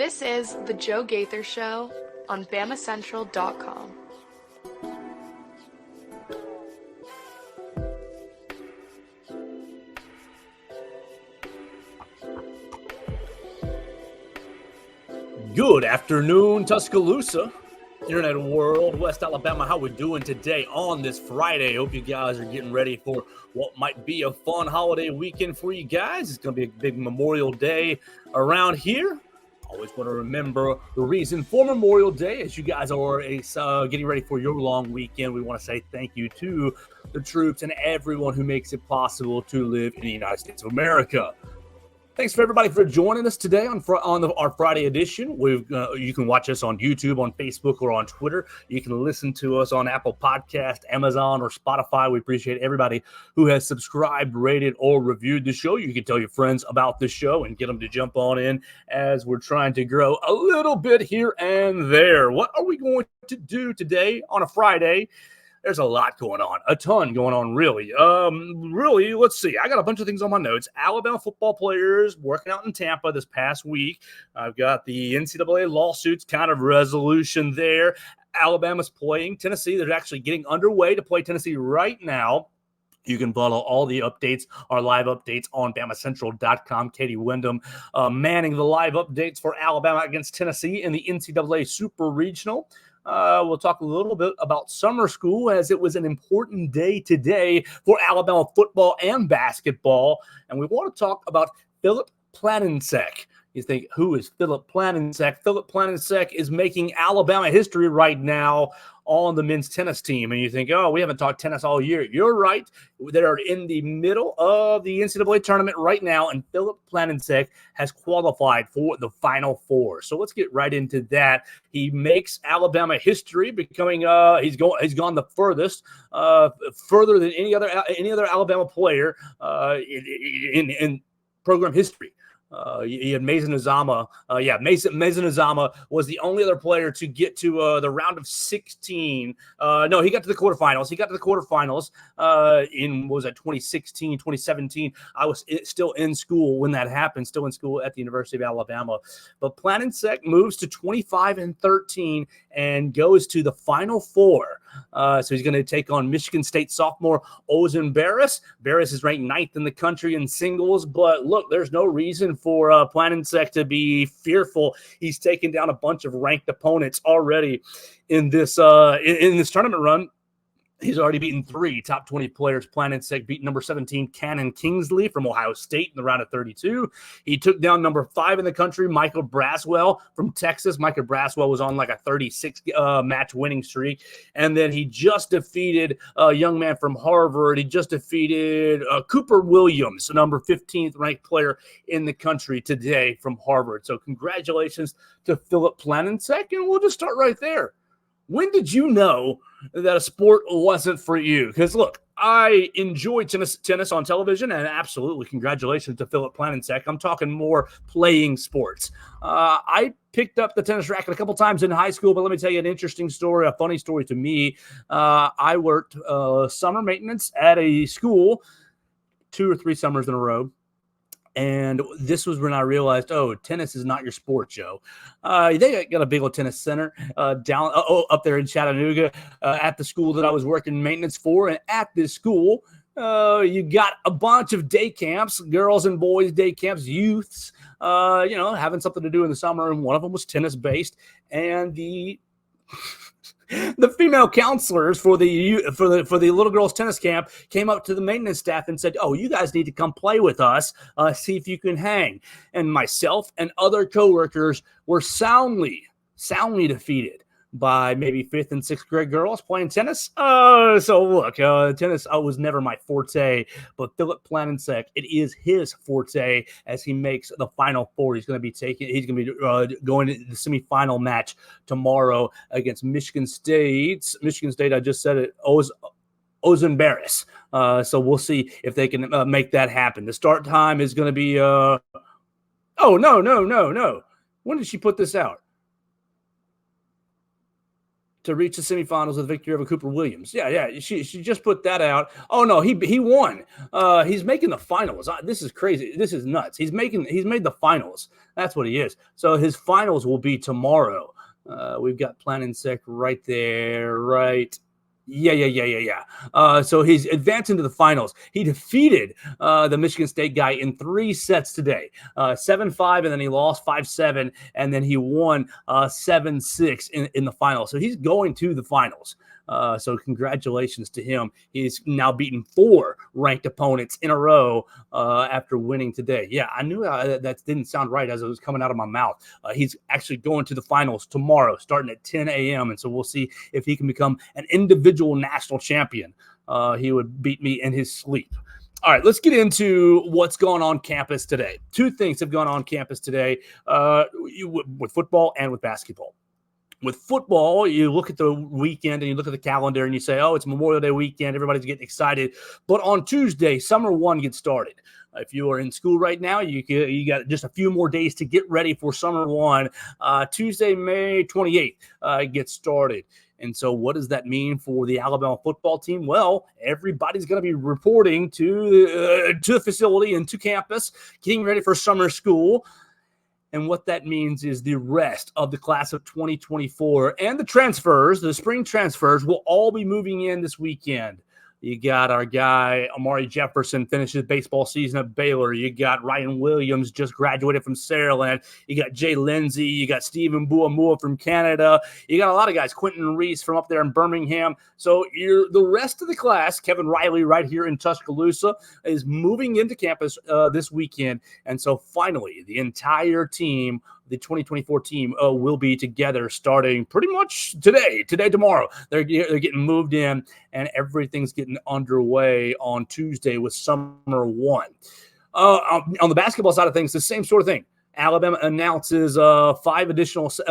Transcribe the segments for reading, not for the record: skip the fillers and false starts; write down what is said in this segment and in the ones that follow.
This is The Joe Gaither Show on BamaCentral.com. Good afternoon, Tuscaloosa, Internet World, West Alabama. How we doing today on this Friday? Hope you guys are getting ready for what might be a fun holiday weekend for you guys. It's going to be a big Memorial Day around here. Always want to remember the reason for Memorial Day as you guys are getting ready for your long weekend. We want to say thank you to the troops and everyone who makes it possible to live in the United States of America. Thanks for everybody for joining us today on our Friday edition. You can watch us on YouTube, on Facebook, or on Twitter. You can listen to us on Apple Podcast, Amazon, or Spotify. We appreciate everybody who has subscribed, rated, or reviewed the show. You can tell your friends about the show and get them to jump on in as we're trying to grow a little bit here and there. What are we going to do today on a Friday? There's a lot going on, a ton going on, really. Let's see. I got a bunch of things on my notes. Alabama football players working out in Tampa this past week. I've got the NCAA lawsuits kind of resolution there. Alabama's playing Tennessee. They're actually getting underway to play Tennessee right now. You can follow all the updates, our live updates on BamaCentral.com. Katie Wyndham manning the live updates for Alabama against Tennessee in the NCAA Super Regional. We'll talk a little bit about summer school as it was an important day today for Alabama football and basketball. And we want to talk about Filip Planinsek. You think, who is Filip Planinsek? Filip Planinsek is making Alabama history right now on the men's tennis team. And you think, oh, we haven't talked tennis all year. You're right. They're in the middle of the NCAA tournament right now, and Filip Planinsek has qualified for the Final Four. So let's get right into that. He makes Alabama history, becoming he's gone the furthest, further than any other Alabama player in program history. You had Mason Uzama. Mason Uzama was the only other player to get to the round of 16. No, he got to the quarterfinals. In, what was that, 2016, 2017. I was still in school when that happened, still in school at the University of Alabama. But Planinsek moves to 25-13 and goes to the Final Four. So he's going to take on Michigan State sophomore Ozen Barris. Barris is ranked 9th in the country in singles, but look, there's no reason for Planinsek to be fearful. He's taken down a bunch of ranked opponents already in this tournament run. He's already beaten 3 top 20 players. Planinsek beat number 17, Cannon Kingsley from Ohio State in the round of 32. He took down number 5 in the country, Michael Braswell from Texas. Michael Braswell was on like a 36 match winning streak. And then he just defeated a young man from Harvard. He just defeated Cooper Williams, number 15th ranked player in the country today from Harvard. So congratulations to Filip Planinsek. And we'll just start right there. When did you know that a sport wasn't for you? Because, look, I enjoy tennis on television, and absolutely congratulations to Filip Planinsek. I'm talking more playing sports. I picked up the tennis racket a couple times in high school, but let me tell you an interesting story, a funny story to me. I worked summer maintenance at a school 2 or 3 summers in a row. And this was when I realized, tennis is not your sport, Joe. They got a big old tennis center up there in Chattanooga at the school that I was working maintenance for. And at this school, you got a bunch of day camps, girls and boys day camps, youths, having something to do in the summer. And one of them was tennis based. And the female counselors for the little girls tennis camp came up to the maintenance staff and said, you guys need to come play with us, see if you can hang. And myself and other coworkers were soundly defeated by maybe 5th and 6th grade girls playing tennis. So look, tennis was never my forte, but Filip Planinsek, it is his forte as he makes the Final Four. He's going to be going to the semifinal match tomorrow against Michigan State. Michigan State, I just said it, Ozen Barris. So we'll see if they can make that happen. The start time is going to be, no. When did she put this out? to reach the semifinals with victory over Cooper Williams. Yeah. She just put that out. Oh no, he won. He's making the finals. This is crazy. This is nuts. He's made the finals. That's what he is. So his finals will be tomorrow. We've got Planinsek right there, right? Yeah. So he's advancing to the finals. He defeated the Michigan State guy in 3 sets today, 7-5, and then he lost 5-7, and then he won 7-6 in the final. So he's going to the finals. So congratulations to him. He's now beaten 4 ranked opponents in a row after winning today. Yeah, I knew that didn't sound right as it was coming out of my mouth. He's actually going to the finals tomorrow, starting at 10 a.m. And so we'll see if he can become an individual national champion. He would beat me in his sleep. All right, let's get into what's going on campus today. 2 things have gone on campus today with football and with basketball. With football, you look at the weekend and you look at the calendar and you say, oh, it's Memorial Day weekend. Everybody's getting excited. But on Tuesday, Summer 1 gets started. If you are in school right now, you got just a few more days to get ready for Summer 1. Tuesday, May 28th gets started. And so what does that mean for the Alabama football team? Well, everybody's going to be reporting to the facility and to campus, getting ready for summer school. And what that means is the rest of the class of 2024 and the transfers, the spring transfers, will all be moving in this weekend. You got our guy, Amari Jefferson, finishes baseball season at Baylor. You got Ryan Williams, just graduated from Saraland. You got Jay Lindsay. You got Stephen Buamua from Canada. You got a lot of guys, Quentin Reese from up there in Birmingham. So the rest of the class, Kevin Riley right here in Tuscaloosa, is moving into campus this weekend. And so finally, the entire team, the 2024 team, will be together starting pretty much today, tomorrow. They're getting moved in, and everything's getting underway on Tuesday with Summer 1. On the basketball side of things, the same sort of thing. Alabama announces 5 additions to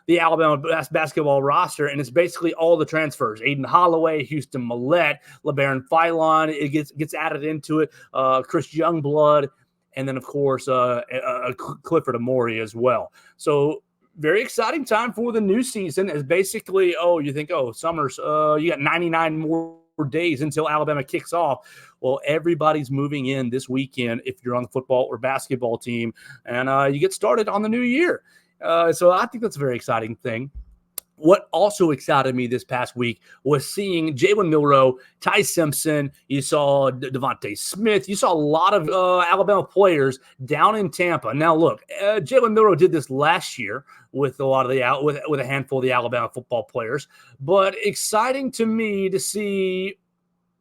the Alabama basketball roster, and it's basically all the transfers. Aiden Holloway, Houston Millette, LeBaron Philon, it gets added into it, Chris Youngblood, and then, of course, Clifford Amori as well. So very exciting time for the new season is basically, summer's, you got 99 more days until Alabama kicks off. Well, everybody's moving in this weekend if you're on the football or basketball team, and you get started on the new year. So I think that's a very exciting thing. What also excited me this past week was seeing Jalen Milroe, Ty Simpson. You saw Devontae Smith. You saw a lot of Alabama players down in Tampa. Now, look, Jalen Milroe did this last year with a lot of with a handful of the Alabama football players. But exciting to me to see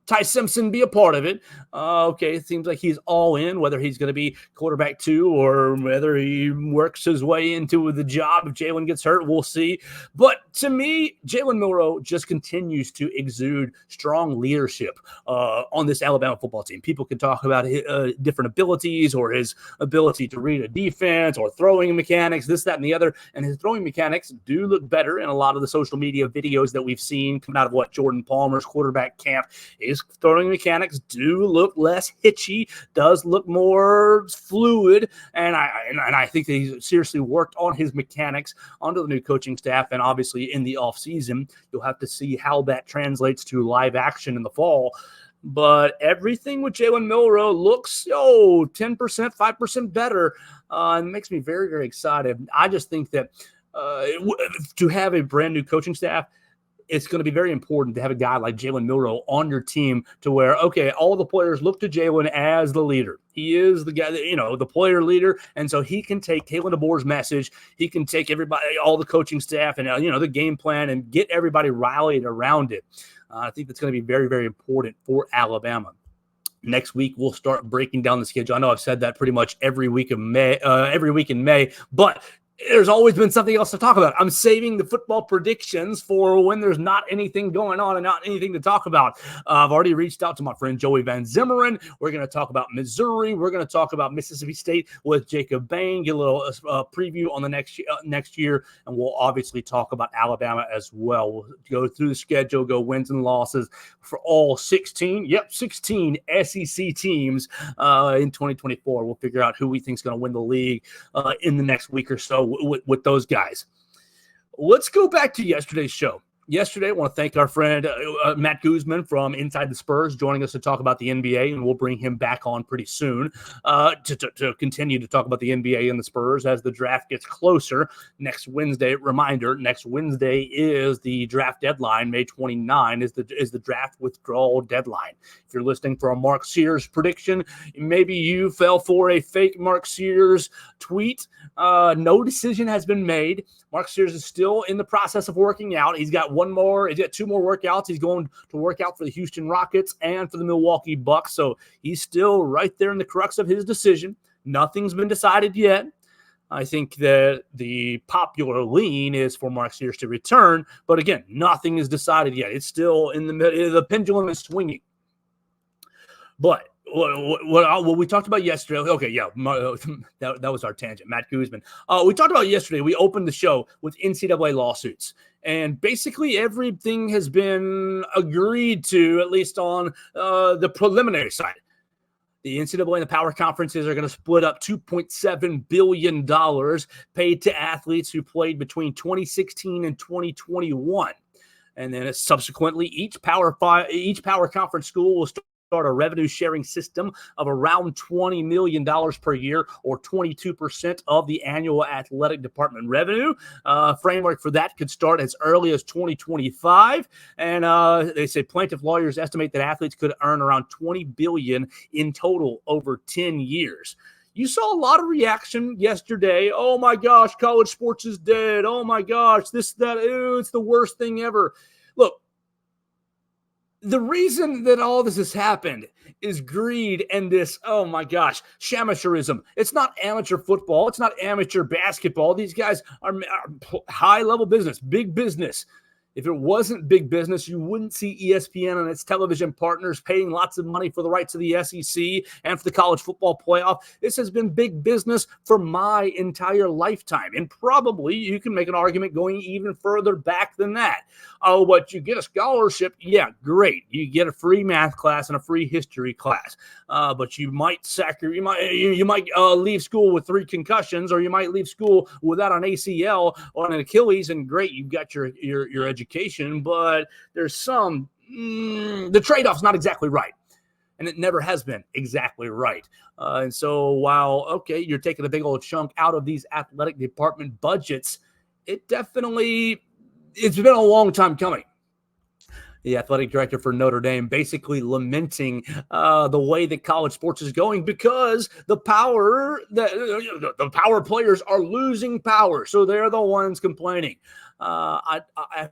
Ty Simpson be a part of it. It seems like he's all in, whether he's going to be quarterback 2 or whether he works his way into the job. If Jalen gets hurt, we'll see. But to me, Jalen Milroe just continues to exude strong leadership on this Alabama football team. People can talk about his, different abilities or his ability to read a defense or throwing mechanics, this, that, and the other. And his throwing mechanics do look better in a lot of the social media videos that we've seen coming out of Jordan Palmer's quarterback camp. His throwing mechanics do look less hitchy, does look more fluid, and I think that he's seriously worked on his mechanics under the new coaching staff, and obviously in the offseason, you'll have to see how that translates to live action in the fall. But everything with Jalen Milroe looks 10%, 5% better, and makes me very, very excited. I just think that to have a brand new coaching staff, it's going to be very important to have a guy like Jalen Milroe on your team to where, all the players look to Jalen as the leader. He is the guy that, the player leader. And so he can take Kalen DeBoer's message. He can take everybody, all the coaching staff and, the game plan and get everybody rallied around it. I think that's going to be very, very important for Alabama. Next week, we'll start breaking down the schedule. I know I've said that pretty much every week in May, but there's always been something else to talk about. I'm saving the football predictions for when there's not anything going on and not anything to talk about. I've already reached out to my friend Joey Van Zimmeren. We're going to talk about Missouri. We're going to talk about Mississippi State with Jacob Bain, get a little preview on the next year, and we'll obviously talk about Alabama as well. We'll go through the schedule, go wins and losses for all 16 SEC teams in 2024. We'll figure out who we think is going to win the league in the next week or so with those guys. Let's go back to yesterday's show. Yesterday, I want to thank our friend Matt Guzman from Inside the Spurs joining us to talk about the NBA, and we'll bring him back on pretty soon to continue to talk about the NBA and the Spurs as the draft gets closer. Next Wednesday, reminder, next Wednesday is the draft deadline. May 29 is the draft withdrawal deadline. If you're listening for a Mark Sears prediction, maybe you fell for a fake Mark Sears tweet. No decision has been made. Mark Sears is still in the process of working out. He's got two more workouts. He's going to work out for the Houston Rockets and for the Milwaukee Bucks. So he's still right there in the crux of his decision. Nothing's been decided yet. I think that the popular lean is for Mark Sears to return. But again, nothing is decided yet. It's still in the middle. The pendulum is swinging. But what we talked about yesterday, okay, yeah, that was our tangent, Matt Guzman. We talked about yesterday, we opened the show with NCAA lawsuits, and basically everything has been agreed to, at least on the preliminary side. The NCAA and the power conferences are going to split up $2.7 billion paid to athletes who played between 2016 and 2021. And then subsequently, each power conference school will start a revenue sharing system of around $20 million per year, or 22% of the annual athletic department revenue. Framework for that could start as early as 2025. And they say plaintiff lawyers estimate that athletes could earn around $20 billion in total over 10 years. You saw a lot of reaction yesterday. Oh my gosh, college sports is dead. Oh my gosh, it's the worst thing ever. Look, the reason that all this has happened is greed and this, oh my gosh, amateurism. It's not amateur football. It's not amateur basketball. These guys are high-level business, big business. If it wasn't big business, you wouldn't see ESPN and its television partners paying lots of money for the rights of the SEC and for the college football playoff. This has been big business for my entire lifetime. And probably you can make an argument going even further back than that. Oh, but you get a scholarship. Yeah, great. You get a free math class and a free history class. But you might leave school with 3 concussions, or you might leave school without an ACL or an Achilles, and great, you've got your education, but there's the trade-off's not exactly right, and it never has been exactly right. And so while, okay, you're taking a big old chunk out of these athletic department budgets, it's been a long time coming. The athletic director for Notre Dame basically lamenting the way that college sports is going, because the power players are losing power. So they're the ones complaining. I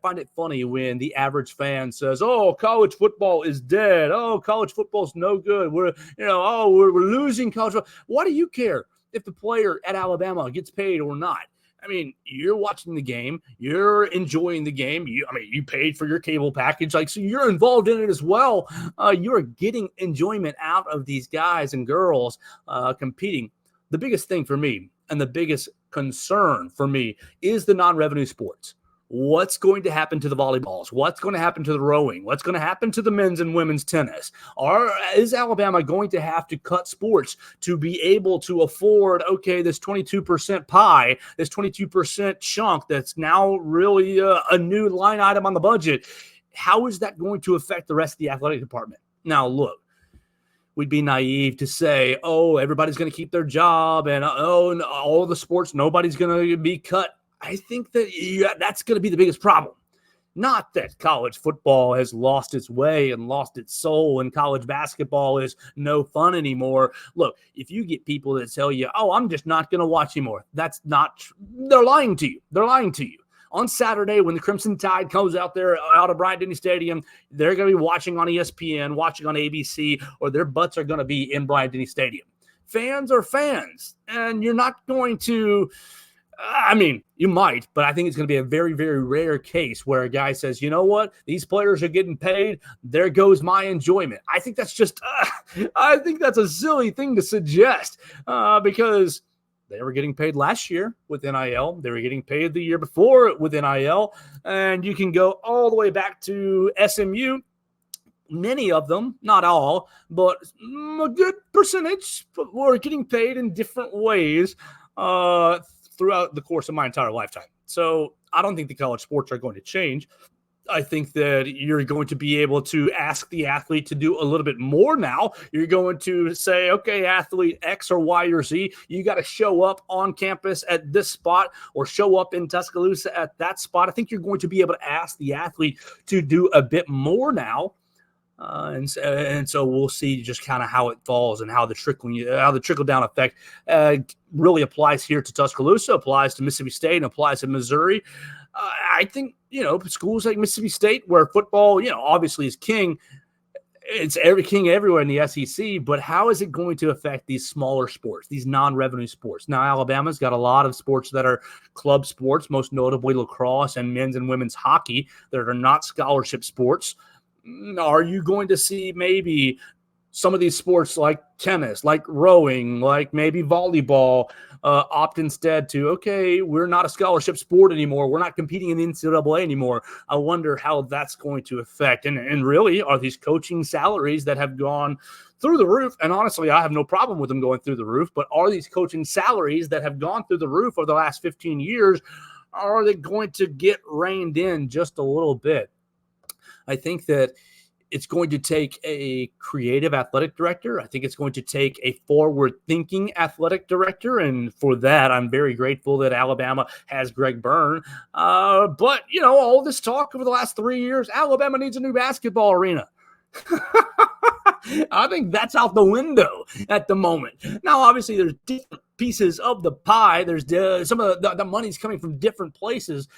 find it funny when the average fan says, "Oh, college football is dead. Oh, college football's no good. We're losing college football." Why do you care if the player at Alabama gets paid or not? I mean, you're watching the game, you're enjoying the game. You paid for your cable package, so you're involved in it as well. You're getting enjoyment out of these guys and girls competing. The biggest thing for me, and the biggest concern for me, is the non-revenue sports. What's going to happen to the volleyballs? What's going to happen to the rowing? What's going to happen to the men's and women's tennis? Is Alabama going to have to cut sports to be able to afford, okay, this 22% pie, this 22% chunk that's now really a new line item on the budget? How is that going to affect the rest of the athletic department? Now, look, we'd be naive to say, oh, everybody's going to keep their job, and all the sports, nobody's going to be cut. I think that that's going to be the biggest problem. Not that college football has lost its way and lost its soul, and college basketball is no fun anymore. Look, if you get people that tell you, oh, I'm just not going to watch anymore, that's not true. They're lying to you. They're lying to you. On Saturday, when the Crimson Tide comes out of Bryant-Denny Stadium, they're going to be watching on ESPN, watching on ABC, or their butts are going to be in Bryant-Denny Stadium. Fans are fans, and you're not going to – you might, but I think it's going to be a very, very rare case where a guy says, you know what, these players are getting paid, there goes my enjoyment. I think that's a silly thing to suggest because they were getting paid last year with NIL. They were getting paid the year before with NIL. And you can go all the way back to SMU. Many of them, not all, but a good percentage were getting paid in different ways throughout the course of my entire lifetime. So I don't think the college sports are going to change. I think that you're going to be able to ask the athlete to do a little bit more now. You're going to say, okay, athlete X or Y or Z, you got to show up on campus at this spot or show up in Tuscaloosa at that spot. I think you're going to be able to ask the athlete to do a bit more now. And so we'll see just kind of how it falls and how the trickle down effect really applies here to Tuscaloosa, applies to Mississippi State, and applies to Missouri. I think, schools like Mississippi State, where football, obviously is king, it's king everywhere in the SEC, but how is it going to affect these smaller sports, these non-revenue sports? Now, Alabama's got a lot of sports that are club sports, most notably lacrosse and men's and women's hockey, that are not scholarship sports. Are you going to see maybe some of these sports like tennis, like rowing, like maybe volleyball, opt instead to, okay, we're not a scholarship sport anymore. We're not competing in the NCAA anymore. I wonder how that's going to affect. And really, are these coaching salaries that have gone through the roof? And honestly, I have no problem with them going through the roof, but are these coaching salaries that have gone through the roof over the last 15 years, are they going to get reined in just a little bit? I think that it's going to take a creative athletic director. I think it's going to take a forward-thinking athletic director. And for that, I'm very grateful that Alabama has Greg Byrne. But, all this talk over the last 3 years, Alabama needs a new basketball arena. I think that's out the window at the moment. Now, obviously, there's different pieces of the pie. There's some of the money's coming from different places.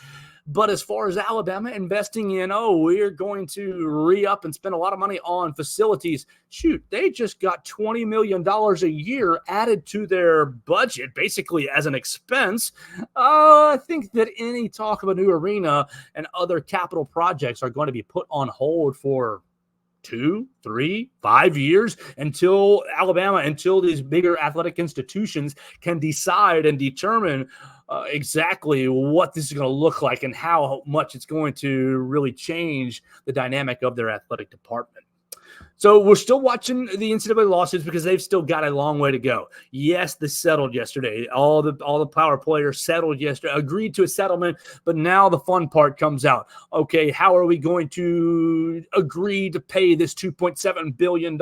But as far as Alabama investing in, we're going to re-up and spend a lot of money on facilities. Shoot, they just got $20 million a year added to their budget, basically as an expense. I think that any talk of a new arena and other capital projects are going to be put on hold for 2, 3, 5 years until these bigger athletic institutions can decide and determine exactly what this is going to look like and how much it's going to really change the dynamic of their athletic department. So we're still watching the NCAA lawsuits because they've still got a long way to go. Yes, this settled yesterday. All the power players settled yesterday, agreed to a settlement, but now the fun part comes out. Okay, how are we going to agree to pay this $2.7 billion?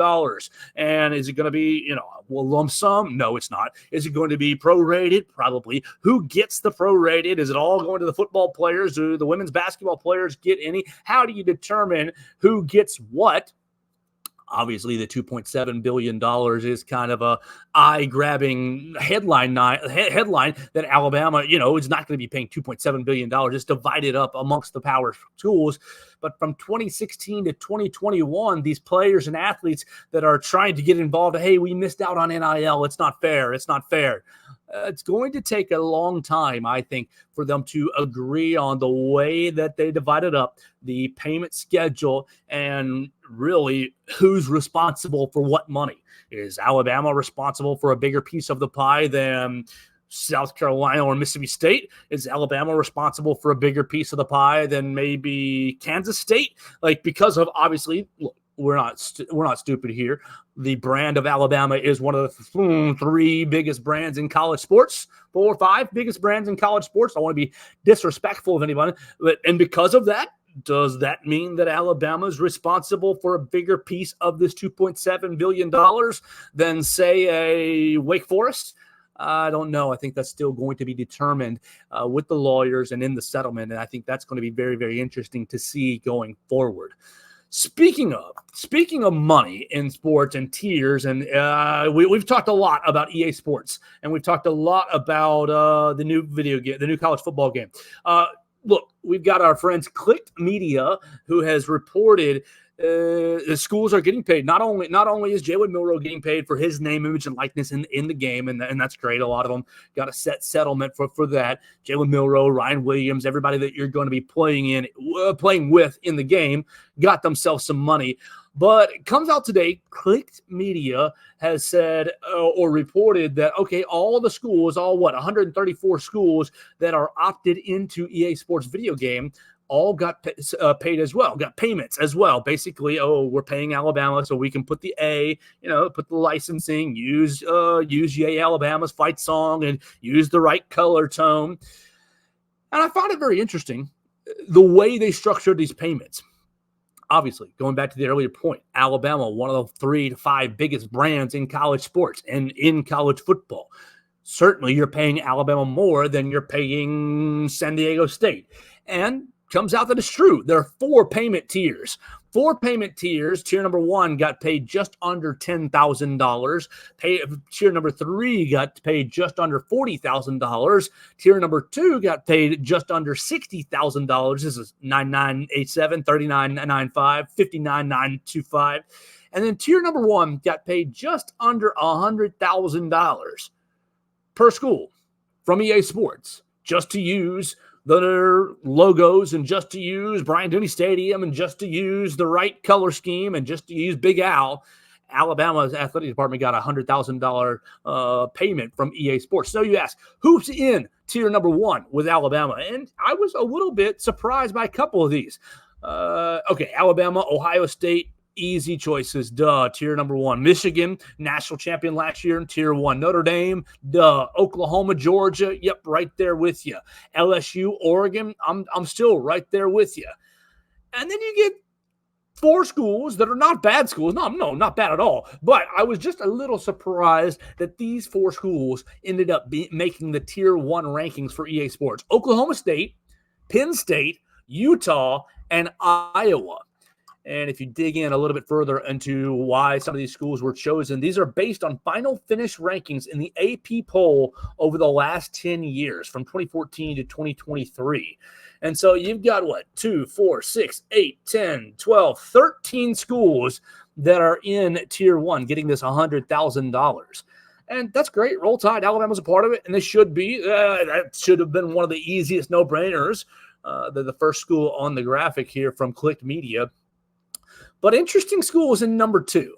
And is it going to be, a lump sum? No, it's not. Is it going to be prorated? Probably. Who gets the prorated? Is it all going to the football players? Do the women's basketball players get any? How do you determine who gets what? Obviously, the $2.7 billion is kind of a eye-grabbing headline that Alabama, is not going to be paying $2.7 billion. Just divided up amongst the power schools. But from 2016 to 2021, these players and athletes that are trying to get involved, hey, we missed out on NIL. It's not fair. It's not fair. It's going to take a long time, I think, for them to agree on the way that they divided up the payment schedule and really who's responsible for what money. Is Alabama responsible for a bigger piece of the pie than South Carolina or Mississippi State? Is Alabama responsible for a bigger piece of the pie than maybe Kansas State? Because of, obviously, look, we're not stupid here. The brand of Alabama is one of the 3 biggest brands in college sports, 4 or 5 biggest brands in college sports. I want to be disrespectful of anybody, and because of that, does that mean that Alabama is responsible for a bigger piece of this $2.7 billion than, say, a Wake Forest? I don't know. I think that's still going to be determined with the lawyers and in the settlement, and I think that's going to be very, very interesting to see going forward. Speaking of money in sports and tiers, and we've talked a lot about EA Sports, and we've talked a lot about the new video game, the new college football game. Look, we've got our friends Clicked Media, who has reported the schools are getting paid. Not only is Jalen Milroe getting paid for his name, image, and likeness in the game, and that's great. A lot of them got a set settlement for that. Jalen Milroe, Ryan Williams, everybody that you're going to be playing with in the game got themselves some money. But it comes out today, Clicked Media has said or reported that, okay, all the schools, 134 schools that are opted into EA Sports video game, all got paid as well, got payments as well. Basically, we're paying Alabama so we can put the put the licensing, use Yay Alabama's fight song and use the right color tone. And I found it very interesting the way they structured these payments. Obviously, going back to the earlier point, Alabama, one of the 3 to 5 biggest brands in college sports and in college football. Certainly, you're paying Alabama more than you're paying San Diego State. And comes out that it's true. There are 4 payment tiers. 4 payment tiers. Tier number 1 got paid just under $10,000. Tier number 3 got paid just under $40,000. Tier number 2 got paid just under $60,000. This is $9,987, $3,995, $59,925. And then tier number 1 got paid just under $100,000 per school from EA Sports just to use their logos and just to use Bryant-Denny Stadium and just to use the right color scheme and just to use Big Al. Alabama's athletic department got a $100,000 payment from EA Sports. So you ask, who's in tier number 1 with Alabama? And I was a little bit surprised by a couple of these. Okay, Alabama, Ohio State, easy choices, duh. Tier number 1. Michigan, national champion last year in tier 1. Notre Dame, duh. Oklahoma, Georgia, yep, right there with you. LSU, Oregon, I'm still right there with you. And then you get 4 schools that are not bad schools. No, not bad at all. But I was just a little surprised that these 4 schools ended up making the tier 1 rankings for EA Sports. Oklahoma State, Penn State, Utah, and Iowa. And if you dig in a little bit further into why some of these schools were chosen, these are based on final finish rankings in the AP poll over the last 10 years, from 2014 to 2023. And so you've got, 2, 4, 6, 8, 10, 12, 13 schools that are in tier 1 getting this $100,000. And that's great. Roll Tide. Alabama's a part of it, and they should be. That should have been one of the easiest no-brainers. They're the first school on the graphic here from Clicked Media. But interesting schools in number 2.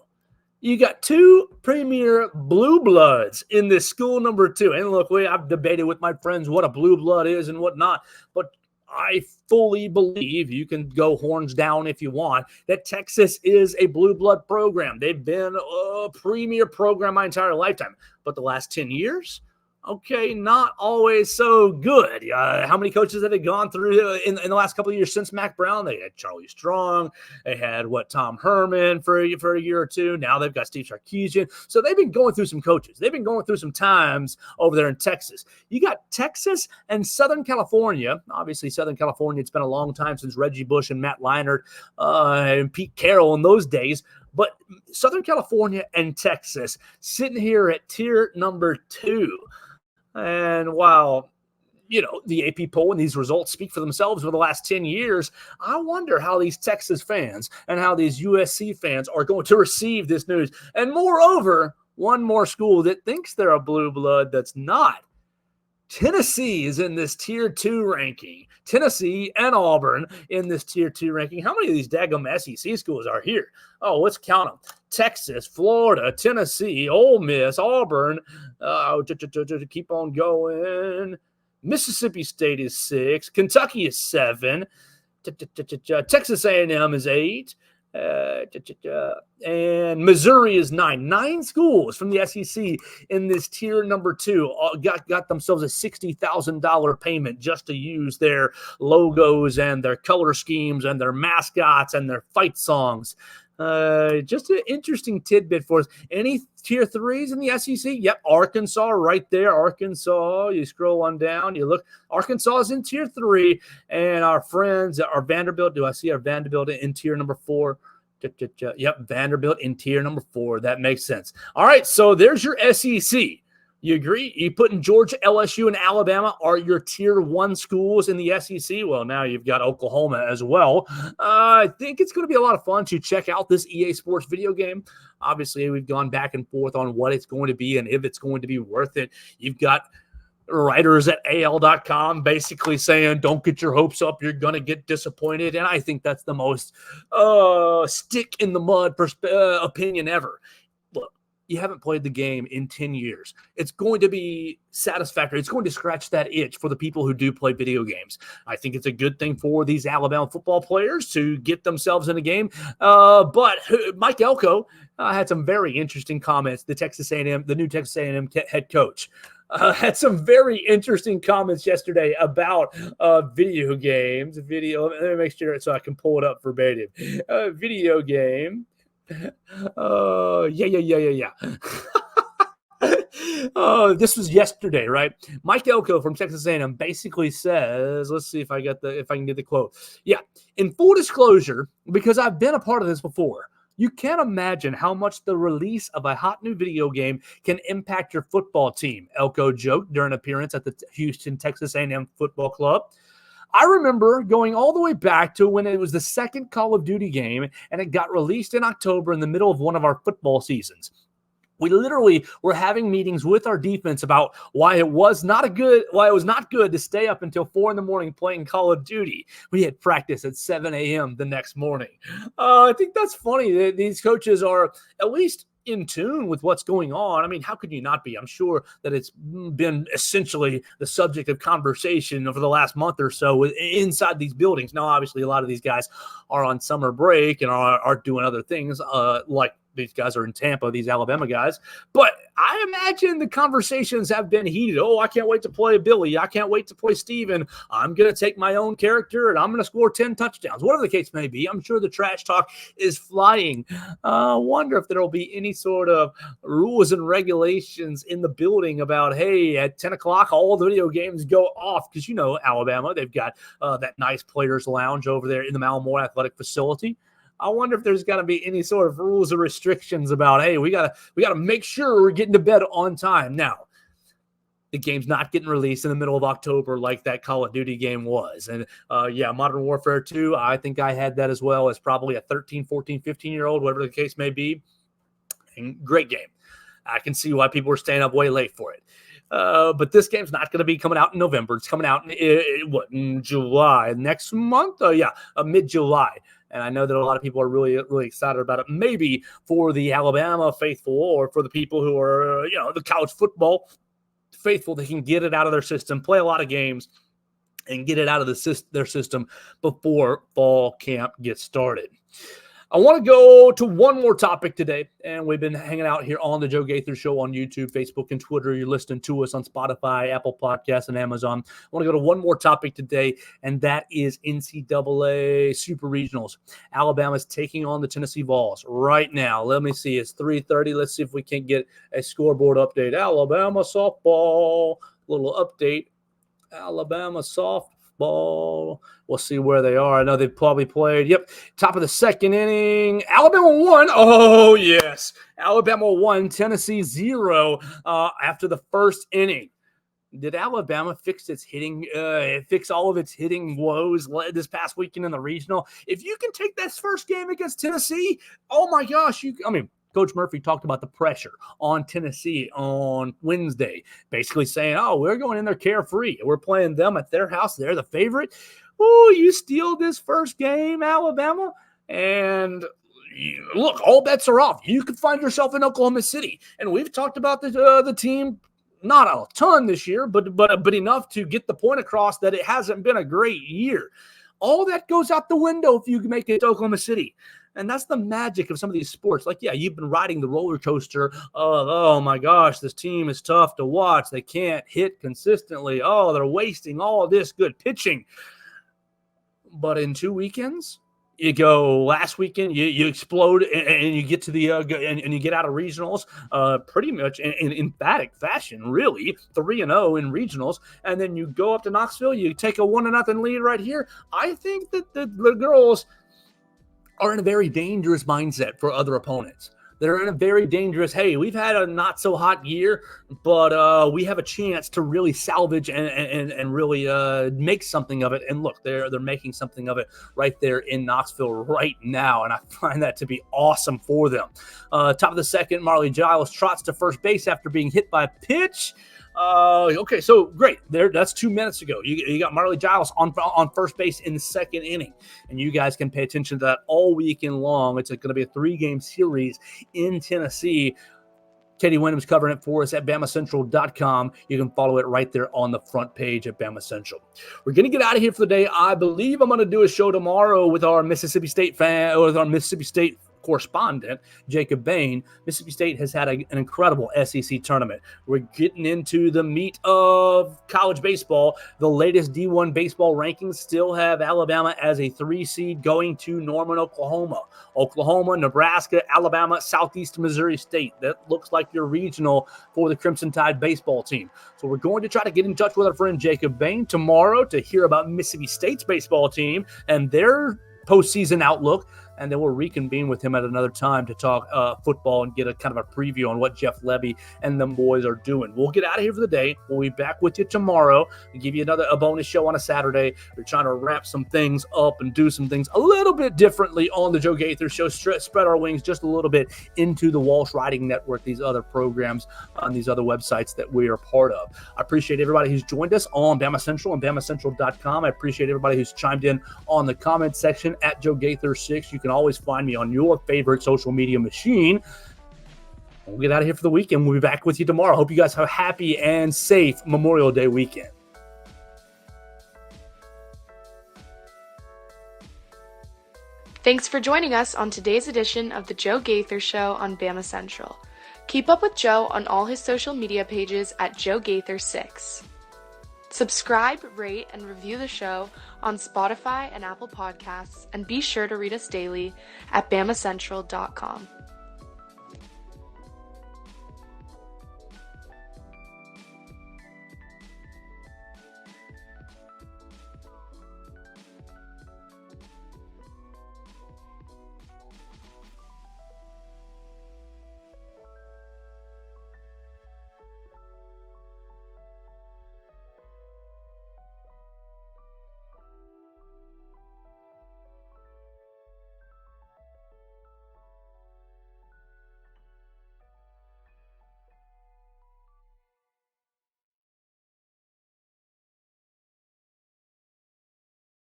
You got 2 premier blue bloods in this school number 2. And look, I've debated with my friends what a blue blood is and what not. But I fully believe, you can go horns down if you want, that Texas is a blue blood program. They've been a premier program my entire lifetime. But the last 10 years, okay, not always so good. How many coaches have they gone through in the last couple of years since Mac Brown? They had Charlie Strong. They had, Tom Herman for a year or two. Now they've got Steve Sarkisian. So they've been going through some coaches. They've been going through some times over there in Texas. You got Texas and Southern California. Obviously, Southern California, it's been a long time since Reggie Bush and Matt Leinart and Pete Carroll in those days. But Southern California and Texas sitting here at tier number 2. And while, the AP poll and these results speak for themselves for the last 10 years, I wonder how these Texas fans and how these USC fans are going to receive this news. And moreover, one more school that thinks they're a blue blood that's not. Tennessee is in this tier 2 ranking. Tennessee and Auburn in this tier 2 ranking. How many of these daggum SEC schools are here? Oh, let's count them. Texas, Florida, Tennessee, Ole Miss, Auburn. Keep on going. Mississippi State is 6. Kentucky is 7. Texas A&M is 8. And Missouri is 9. 9 schools from the SEC in this tier number 2 got themselves a $60,000 payment just to use their logos and their color schemes and their mascots and their fight songs. Just an interesting tidbit for us. Any tier 3s in the SEC? Yep, Arkansas right there. Arkansas, you scroll on down, you look. Arkansas is in tier 3, and our friends are Vanderbilt. Do I see our Vanderbilt in tier number 4? Yep, Vanderbilt in tier number 4. That makes sense. All right, so there's your SEC. You agree? You putting Georgia, LSU, and Alabama are your tier 1 schools in the SEC. Well, now you've got Oklahoma as well. I think it's going to be a lot of fun to check out this EA Sports video game. Obviously, we've gone back and forth on what it's going to be and if it's going to be worth it. You've got writers at AL.com basically saying, don't get your hopes up, you're going to get disappointed. And I think that's the most stick in the mud opinion ever. Look, you haven't played the game in 10 years. It's going to be satisfactory. It's going to scratch that itch for the people who do play video games. I think it's a good thing for these Alabama football players to get themselves in a game. But Mike Elko had some very interesting comments, the new Texas A&M head coach. had some very interesting comments yesterday about video games. Let me make sure so I can pull it up verbatim. Video game. Yeah. This was yesterday, right? Mike Elko from Texas A&M basically says, let's see if I can get the quote. Yeah, in full disclosure, because I've been a part of this before, you can't imagine how much the release of a hot new video game can impact your football team, Elko joked during an appearance at the Houston Texas A&M Football Club. I remember going all the way back to when it was the second Call of Duty game, and it got released in October in the middle of one of our football seasons. We literally were having meetings with our defense about why it was not good to stay up until 4 a.m. playing Call of Duty. We had practice at 7 a.m. the next morning. I think that's funny that these coaches are at least in tune with what's going on. I mean, how could you not be? I'm sure that it's been essentially the subject of conversation over the last month or so inside these buildings. Now, obviously, a lot of these guys are on summer break and are doing other things like these guys are in Tampa, these Alabama guys. But I imagine the conversations have been heated. Oh, I can't wait to play Billy. I can't wait to play Steven. I'm going to take my own character and I'm going to score 10 touchdowns. Whatever the case may be, I'm sure the trash talk is flying. I wonder if there will be any sort of rules and regulations in the building about, hey, at 10 o'clock, all the video games go off. Because, you know, Alabama, they've got that nice players lounge over there in the Malamore Athletic Facility. I wonder if there's got to be any sort of rules or restrictions about, hey, we gotta make sure we're getting to bed on time. Now, the game's not getting released in the middle of October like that Call of Duty game was. And Modern Warfare 2, I think I had that as well as probably a 13, 14, 15-year-old, whatever the case may be. And great game. I can see why people were staying up way late for it. But this game's not going to be coming out in November. It's coming out in July next month. Mid-July. And I know that a lot of people are really, really excited about it. Maybe for the Alabama faithful or for the people who are, the college football faithful, they can get it out of their system, play a lot of games, and get it out of their system before fall camp gets started. I want to go to one more topic today, and we've been hanging out here on the Joe Gaither Show on YouTube, Facebook, and Twitter. You're listening to us on Spotify, Apple Podcasts, and Amazon. I want to go to one more topic today, and that is NCAA Super Regionals. Alabama's taking on the Tennessee Vols right now. Let me see. It's 3:30. Let's see if we can get a scoreboard update. Alabama softball. Little update. Alabama softball. We'll see where they are. I know they've probably played. Yep. Top of the second inning. Alabama won. Oh, yes. Alabama won. Tennessee 0 after the first inning. Did Alabama fix all of its hitting woes this past weekend in the regional? If you can take this first game against Tennessee, oh my gosh, Coach Murphy talked about the pressure on Tennessee on Wednesday, basically saying, oh, we're going in there carefree. We're playing them at their house. They're the favorite. Oh, you steal this first game, Alabama, and look, all bets are off. You could find yourself in Oklahoma City. And we've talked about the team, not a ton this year, but enough to get the point across that it hasn't been a great year. All that goes out the window if you can make it to Oklahoma City. And that's the magic of some of these sports. Like, yeah, you've been riding the roller coaster of, oh, my gosh, this team is tough to watch. They can't hit consistently. Oh, they're wasting all this good pitching. But in 2 weekends, you go last weekend, you explode, and you get to the and you get out of regionals pretty much in emphatic fashion, really 3-0 in regionals, and then you go up to Knoxville, you take a 1-0 lead right here. I think that the girls are in a very dangerous mindset for other opponents. They're in a very dangerous, hey, we've had a not so hot year, but we have a chance to really salvage and really make something of it. And look, they're making something of it right there in Knoxville right now. And I find that to be awesome for them. Top of the second, Marley Giles trots to first base after being hit by a pitch. Okay, so great. That's 2 minutes ago. You got Marley Giles on first base in the second inning, and you guys can pay attention to that all weekend long. It's going to be a 3-game series in Tennessee. Katie Wyndham's covering it for us at BamaCentral.com. You can follow it right there on the front page at BamaCentral. We're going to get out of here for the day. I believe I'm going to do a show tomorrow with our Mississippi State correspondent, Jacob Bain, Mississippi State has had an incredible SEC tournament. We're getting into the meat of college baseball. The latest D1 baseball rankings still have Alabama as a 3 seed going to Norman, Oklahoma. Oklahoma, Nebraska, Alabama, Southeast Missouri State. That looks like your regional for the Crimson Tide baseball team. So we're going to try to get in touch with our friend Jacob Bain tomorrow to hear about Mississippi State's baseball team and their postseason outlook, and then we'll reconvene with him at another time to talk football and get a kind of a preview on what Jeff Levy and them boys are doing. We'll get out of here for the day. We'll be back with you tomorrow and give you a bonus show on a Saturday. We're trying to wrap some things up and do some things a little bit differently on the Joe Gaither Show. Spread our wings just a little bit into the Walsh Writing Network, these other programs on these other websites that we are part of. I appreciate everybody who's joined us on BamaCentral and BamaCentral.com. I appreciate everybody who's chimed in on the comment section at Joe Gaither 6. You can always find me on your favorite social media machine. We'll get out of here for the weekend. We'll be back with you tomorrow. Hope you guys have a happy and safe Memorial Day weekend. Thanks for joining us on today's edition of the Joe Gaither Show on BamaCentral. Keep up with Joe on all his social media pages at Joe Gaither 6. Subscribe, rate, and review the show on Spotify and Apple Podcasts, and be sure to read us daily at BamaCentral.com.